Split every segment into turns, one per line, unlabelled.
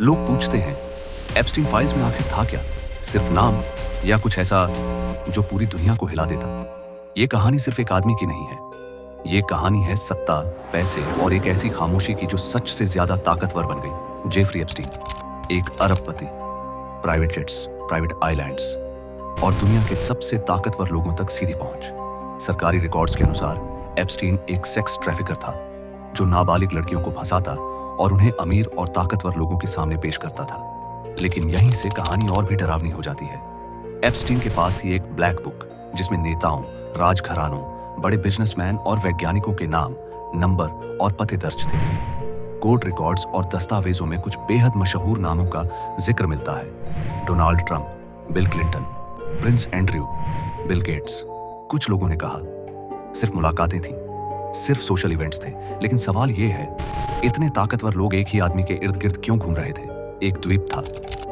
लोग पूछते हैं, एप्स्टीन फाइल्स में आखिर था क्या? सिर्फ नाम या कुछ ऐसा जो पूरी दुनिया को हिला देता? ये कहानी सिर्फ एक आदमी की नहीं है। ये कहानी है सत्ता, पैसे और एक ऐसी खामोशी की जो सच से ज्यादा ताकतवर बन गई। जेफरी एप्स्टीन, एक अरबपति, प्राइवेट जेट्स, प्राइवेट आइलैंड्स और दुनिया के सबसे ताकतवर लोगों तक सीधी पहुंच। सरकारी रिकॉर्ड्स के अनुसार एप्स्टीन एक सेक्स ट्रैफिकर था जो नाबालिग लड़कियों को फंसाता और उन्हें अमीर और ताकतवर लोगों के सामने पेश करता था। लेकिन यहीं से कहानी और भी डरावनी हो जाती है। एप्स्टीन के पास थी एक ब्लैक बुक जिसमें नेताओं, राजघरानों, बड़े बिजनेसमैन और वैज्ञानिकों के नाम, नंबर और पते दर्ज थे। कोर्ट रिकॉर्ड्स और दस्तावेजों में कुछ बेहद मशहूर नामों का जिक्र मिलता है। Donald Trump, bill Clinton, Prince Andrew, Bill Gates. कुछ लोगों ने कहा सिर्फ मुलाकातें थीं, सिर्फ सोशल इवेंट्स थे। लेकिन सवाल यह है, इतने ताकतवर लोग एक ही आदमी के इर्द गिर्द क्यों घूम रहे थे? एक द्वीप था,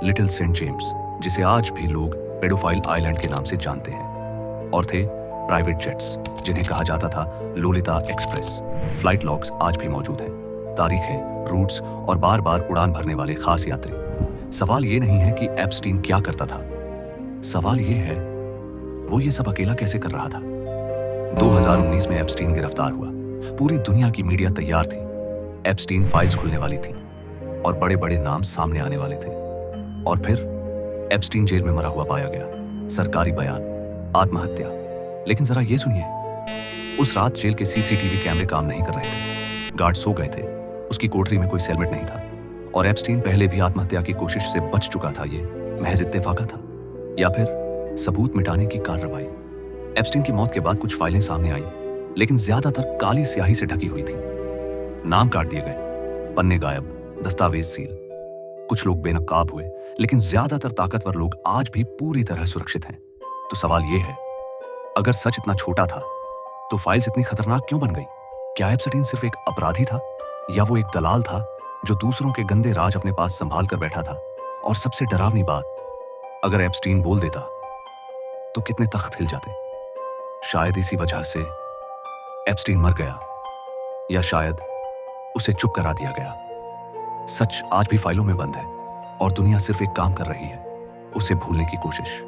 लिटिल सेंट जेम्स, जिसे आज भी लोग पेडोफाइल आइलैंड के नाम से जानते हैं। और थे प्राइवेट जेट्स जिन्हें कहा जाता था लोलिता एक्सप्रेस। फ्लाइट लॉग्स आज भी मौजूद हैं, तारीखें, रूट्स और बार बार उड़ान भरने वाले खास यात्री। सवाल ये नहीं है कि एप्स्टीन क्या करता था, सवाल ये है वो ये सब अकेला कैसे कर रहा था। 2019 में एप्स्टीन गिरफ्तार हुआ। पूरी दुनिया की मीडिया तैयार थी। एप्स्टीन फाइल्स खुलने वाली थी और बड़े बड़े नाम सामने आने वाले थे। और फिर एप्स्टीन जेल में मरा हुआ पाया गया। सरकारी बयान, आत्महत्या। लेकिन जरा ये सुनिए, उस रात जेल के सीसीटीवी कैमरे काम नहीं कर रहे थे। गार्ड सो गए थे। उसकी कोठरी में कोई सेलमेट नहीं था और एप्स्टीन पहले भी आत्महत्या की कोशिश से बच चुका था। ये महज इत्तेफाका था या फिर सबूत मिटाने की कार्रवाई? एप्स्टीन की मौत के बाद कुछ फाइलें सामने आई, लेकिन ज्यादातर काली स्याही से ढकी हुई थी। नाम काट दिए गए, पन्ने गायब, दस्तावेज सील। कुछ लोग बेनकाब हुए, लेकिन ज्यादातर ताकतवर लोग आज भी पूरी तरह सुरक्षित हैं। तो सवाल यह है, अगर सच इतना छोटा था तो फाइल्स इतनी खतरनाक क्यों बन गई? क्या एप्स्टीन सिर्फ एक अपराधी था या वो एक दलाल था जो दूसरों के गंदे राज अपने पास संभाल कर बैठा था? और सबसे डरावनी बात, अगर एप्स्टीन बोल देता तो कितने तख्त हिल जाते। शायद इसी वजह से एप्स्टीन मर गया, या शायद उसे चुप करा दिया गया। सच आज भी फाइलों में बंद है और दुनिया सिर्फ एक काम कर रही है, उसे भूलने की कोशिश।